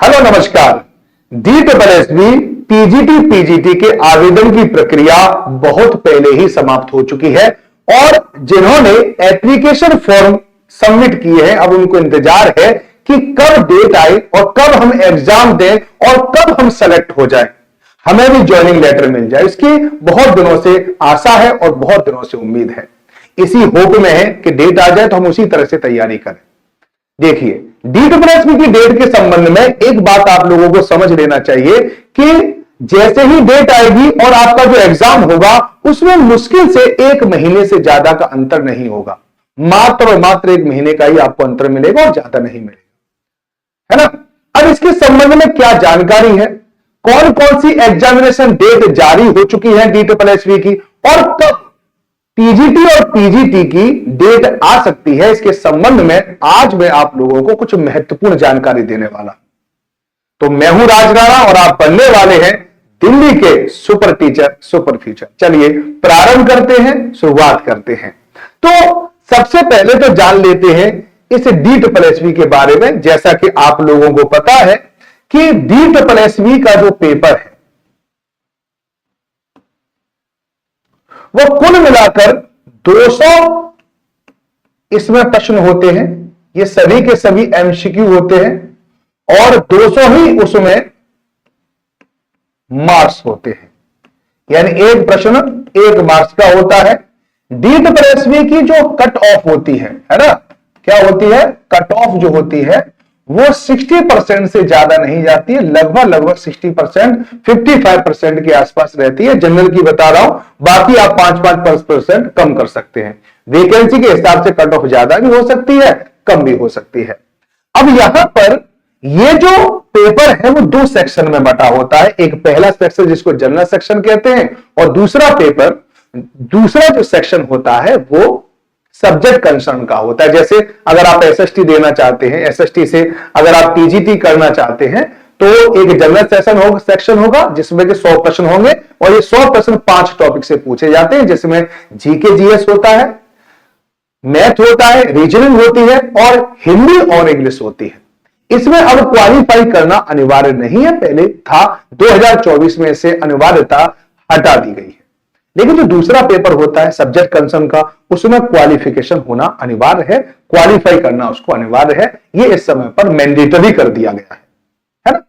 Hello नमस्कार। DSSB TGT PGT के आवेदन की प्रक्रिया बहुत पहले ही समाप्त हो चुकी है और जिन्होंने एप्लीकेशन फॉर्म सबमिट किए हैं अब उनको इंतजार है कि कब डेट आए और कब हम एग्जाम दें और कब हम सेलेक्ट हो जाएं, हमें भी ज्वाइनिंग लेटर मिल जाए। इसकी बहुत दिनों से आशा है और बहुत दिनों से उम्मीद है। इसी होप में है कि डेट आ जाए तो हम उसी तरह से तैयारी करें। देखिए, DSSB की डेट के संबंध में एक बात आप लोगों को समझ लेना चाहिए कि जैसे ही डेट आएगी और आपका जो एग्जाम होगा उसमें मुश्किल से 1 महीने से ज्यादा का अंतर नहीं होगा। मात्र और मात्र 1 महीने का ही आपको अंतर मिलेगा और ज्यादा नहीं मिलेगा, है ना। अब इसके संबंध में क्या जानकारी है, कौन कौन सी एग्जामिनेशन डेट जारी हो चुकी है DSSB की और कब पीजीटी और पीजीटी की डेट आ सकती है, इसके संबंध में आज मैं आप लोगों को कुछ महत्वपूर्ण जानकारी देने वाला। तो मैं हूं राजगाड़ा और आप बनने वाले हैं दिल्ली के सुपर टीचर सुपर फ्यूचर। चलिए प्रारंभ करते हैं, शुरुआत करते हैं। तो सबसे पहले तो जान लेते हैं इस DSSB के बारे में। जैसा कि आप लोगों को पता है कि DSSB का जो पेपर है वो कुल मिलाकर 200 इसमें प्रश्न होते हैं। ये सभी के सभी MCQ होते हैं और 200 ही उसमें मार्क्स होते हैं, यानी एक प्रश्न 1 मार्क्स का होता है। DSSB की जो कट ऑफ होती है ना, क्या होती है, कट ऑफ जो होती है वो 60% से ज्यादा नहीं जाती है, लगभग 60%, 55% के आसपास रहती है। जनरल की बता रहा हूं, बाकी आप 5% कम कर सकते हैं। वैकेंसी के हिसाब से कट ऑफ ज्यादा भी हो सकती है, कम भी हो सकती है। अब यहां पर ये जो पेपर है वो 2 सेक्शन में बटा होता है। एक पहला सेक्शन जिसको जनरल सेक्शन कहते हैं और दूसरा जो सेक्शन होता है वो सब्जेक्ट कंसर्न का होता है। जैसे अगर आप SST देना चाहते हैं, SST से अगर आप TGT करना चाहते हैं तो एक जनरल सेक्शन होगा जिसमें कि 100 प्रश्न होंगे और ये 100 प्रश्न 5 टॉपिक से पूछे जाते हैं, जिसमें GK GS होता है, मैथ होता है, रीजनिंग होती है और हिंदी और इंग्लिश होती है। इसमें अब क्वालिफाई करना अनिवार्य नहीं है, पहले था, 2024 में से अनिवार्यता हटा दी गई है। लेकिन जो दूसरा पेपर होता है सब्जेक्ट कंसर्न का, उसमें क्वालिफिकेशन होना अनिवार्य है, क्वालिफाई करना उसको अनिवार्य है। ये इस समय पर मैंडेटरी कर दिया गया है ना।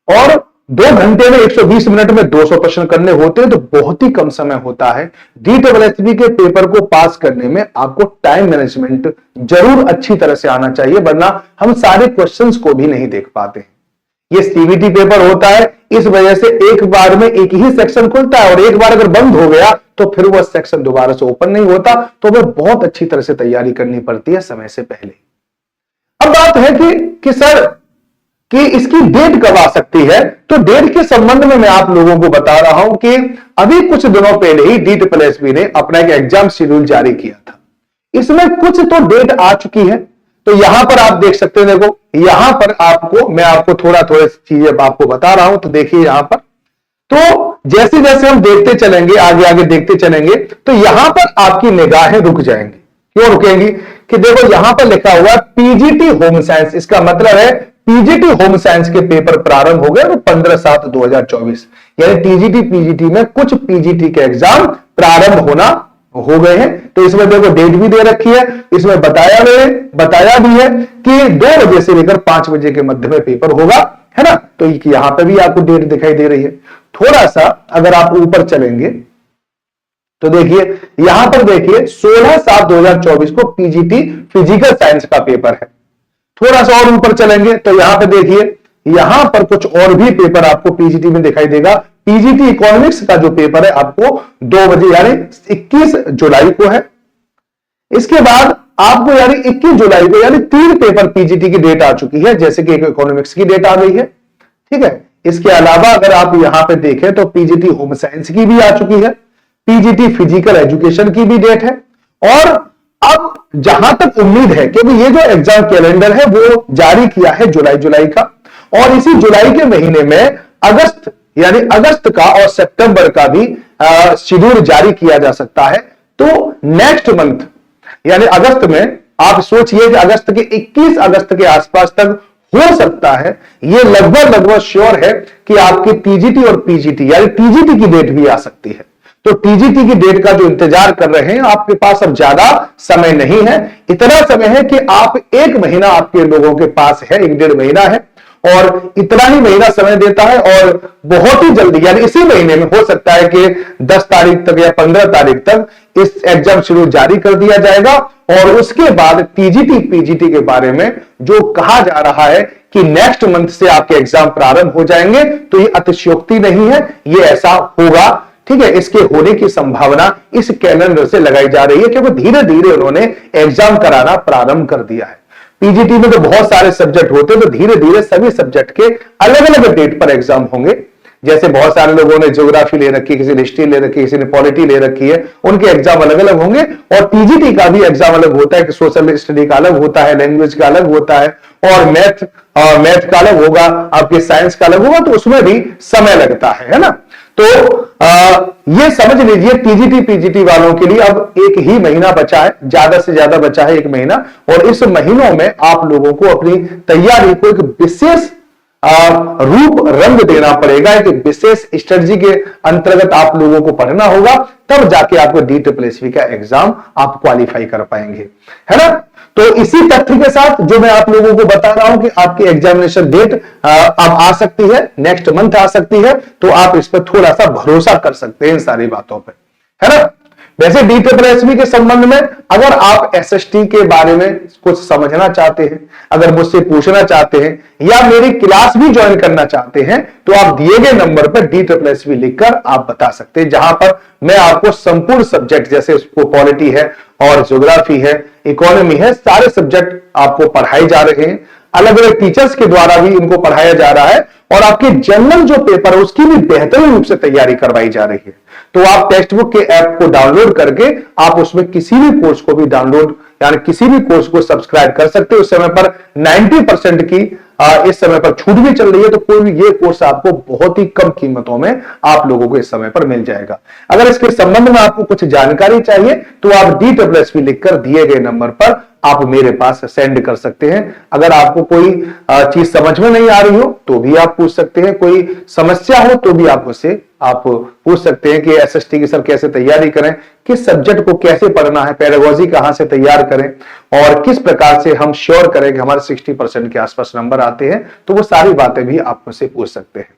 और 2 घंटे में 120 मिनट में 200 प्रश्न करने होते हैं, तो बहुत ही कम समय होता है। DSSB के पेपर को पास करने में आपको टाइम मैनेजमेंट जरूर अच्छी तरह से आना चाहिए, वरना हम सारे क्वेश्चंस को भी नहीं देख पाते हैं। ये CBT पेपर होता है, इस वजह से एक बार में एक ही सेक्शन खुलता है और एक बार अगर बंद हो गया तो फिर वह सेक्शन दोबारा से ओपन नहीं होता, तो हमें बहुत अच्छी तरह से तैयारी करनी पड़ती है समय से पहले। अब बात है कि सर कि इसकी डेट कब आ सकती है, तो डेट के संबंध में मैं आप लोगों को बता रहा हूं कि अभी कुछ दिनों पहले ही DSSB ने अपना एक एग्जाम शेड्यूल जारी किया था। इसमें कुछ तो डेट आ चुकी है। तो यहां पर आप देख सकते हैं, देखो यहां पर मैं आपको थोड़ा चीजें आपको बता रहा हूं। तो देखिए यहां पर, तो जैसे जैसे हम देखते चलेंगे, आगे देखते चलेंगे, तो यहां पर आपकी निगाहें रुक जाएंगी। क्यों रुकेंगी कि देखो यहां पर लिखा हुआ है पीजीटी होम साइंस। इसका मतलब है पीजीटी होम साइंस के पेपर प्रारंभ हो गए तो 15/7/2024, यानी TGT पीजीटी में कुछ पीजीटी के एग्जाम प्रारंभ होना हो गए हैं। तो इसमें देखो डेट भी दे रखी है, इसमें बताया भी है कि 2 बजे से लेकर 5 बजे के मध्य में पेपर होगा, है ना। तो यहां पे भी आपको डेट दिखाई दे रही है। थोड़ा सा अगर आप ऊपर चलेंगे तो देखिए यहां पर देखिए 16/7/2024 को पीजीटी फिजिकल साइंस का पेपर है। थोड़ा सा और ऊपर चलेंगे तो यहां पे देखिए, यहां पर कुछ और भी पेपर आपको पीजीटी में दिखाई देगा। पीजीटी इकोनॉमिक्स का जो पेपर है आपको 2 बजे यानी 21 जुलाई को है। इसके बाद आपको यानी 21 जुलाई को यानी 3 पेपर पीजीटी की डेट आ चुकी है, जैसे कि एक इकोनॉमिक्स की डेट आ गई है, ठीक है। इसके अलावा अगर आप यहां पे देखें तो पीजीटी होम साइंस की भी आ चुकी है, पीजीटी फिजिकल एजुकेशन की भी डेट है। और अब जहां तक उम्मीद है कि ये जो एग्जाम कैलेंडर है वो जारी किया है जुलाई का, और इसी जुलाई के महीने में अगस्त का और सितंबर का भी शेड्यूल जारी किया जा सकता है। तो नेक्स्ट मंथ यानी अगस्त में आप सोचिए कि अगस्त के 21 अगस्त के आसपास तक हो सकता है, ये लगभग श्योर है कि आपकी टीजीटी और पीजीटी यानी टीजीटी की डेट भी आ सकती है। तो टीजीटी की डेट का जो इंतजार कर रहे हैं, आपके पास अब ज्यादा समय नहीं है। इतना समय है कि आप 1 महीना आपके लोगों के पास है, 1-1.5 महीना है, और इतना ही महीना समय देता है। और बहुत ही जल्दी यानी इसी महीने में हो सकता है कि 10 तारीख तक या 15 तारीख तक इस एग्जाम शेड्यूल जारी कर दिया जाएगा। और उसके बाद टीजीटी पीजीटी के बारे में जो कहा जा रहा है कि नेक्स्ट मंथ से आपके एग्जाम प्रारंभ हो जाएंगे, तो ये अतिशयोक्ति नहीं है, ये ऐसा होगा। ठीक है, इसके होने की संभावना इस कैलेंडर से लगाई जा रही है, क्योंकि धीरे धीरे उन्होंने एग्जाम कराना प्रारंभ कर दिया है। पीजीटी में तो बहुत सारे सब्जेक्ट होते हैं, तो धीरे धीरे सभी सब्जेक्ट के अलग अलग डेट पर एग्जाम होंगे। जैसे बहुत सारे लोगों ने ज्योग्राफी ले रखी है, किसी ने हिस्ट्री ले रखी है, किसी ने पॉलिटी ले रखी है, उनके एग्जाम अलग अलग होंगे। और टीजीटी का भी एग्जाम अलग होता है कि सोशल स्टडी का अलग होता है, लैंग्वेज का अलग होता है, और मैथ का अलग होगा, आपके साइंस का अलग होगा, तो उसमें भी समय लगता है ना। तो ये समझ लीजिए टीजीटी पीजीटी वालों के लिए अब 1 ही महीना बचा है, ज्यादा से ज्यादा बचा है 1 महीना। और इस महीनों में आप लोगों को अपनी तैयारी को एक विशेष रूप रंग देना पड़ेगा, एक विशेष स्ट्रेटजी के अंतर्गत आप लोगों को पढ़ना होगा, तब जाके आपको DSSB का एग्जाम आप क्वालिफाई कर पाएंगे, है ना। तो इसी तथ्य के साथ जो मैं आप लोगों को बता रहा हूं कि आपकी एग्जामिनेशन डेट अब आ सकती है, नेक्स्ट मंथ आ सकती है, तो आप इस पर थोड़ा सा भरोसा कर सकते हैं इन सारी बातों पर, है ना। वैसे DSSB के संबंध में अगर आप SST के बारे में कुछ समझना चाहते हैं, अगर मुझसे पूछना चाहते हैं या मेरी क्लास भी ज्वाइन करना चाहते हैं, तो आप दिए गए नंबर पर DSSB लिखकर आप बता सकते हैं, जहां पर मैं आपको संपूर्ण सब्जेक्ट जैसे पॉलिटी है और ज्योग्राफी है, इकोनॉमी है, सारे सब्जेक्ट आपको पढ़ाए जा रहे हैं। अलग अलग टीचर्स के द्वारा भी इनको पढ़ाया जा रहा है, और आपके जनरल जो पेपर है उसकी भी बेहतरीन रूप से तैयारी करवाई जा रही है। तो आप टेक्स्ट बुक के ऐप को डाउनलोड करके आप उसमें किसी भी कोर्स को भी डाउनलोड यानी किसी भी कोर्स को सब्सक्राइब कर सकते हो। उस समय पर 90% की इस समय पर छूट भी चल रही है, तो कोई भी ये कोर्स आपको बहुत ही कम कीमतों में आप लोगों को इस समय पर मिल जाएगा। अगर इसके संबंध में आपको कुछ जानकारी चाहिए तो आप DSSB लिखकर दिए गए नंबर पर आप मेरे पास सेंड कर सकते हैं। अगर आपको कोई चीज समझ में नहीं आ रही हो तो भी आप पूछ सकते हैं, कोई समस्या हो तो भी आप मुझसे आप पूछ सकते हैं कि SST की सर कैसे तैयारी करें, किस सब्जेक्ट को कैसे पढ़ना है, पेडागोजी कहां से तैयार करें, और किस प्रकार से हम श्योर करें कि हमारे 60% के आसपास नंबर आते हैं, तो वो सारी बातें भी आप मुझसे पूछ सकते हैं।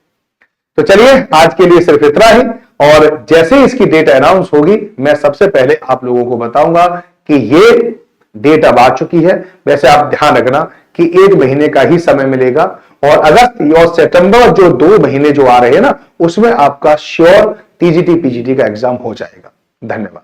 तो चलिए आज के लिए सिर्फ इतना ही, और जैसे इसकी डेट अनाउंस होगी मैं सबसे पहले आप लोगों को बताऊंगा कि ये डेट अब आ चुकी है। वैसे आप ध्यान रखना कि 1 महीने का ही समय मिलेगा, और अगस्त और सितंबर जो 2 महीने जो आ रहे हैं ना, उसमें आपका श्योर टीजीटी पीजीटी का एग्जाम हो जाएगा। धन्यवाद।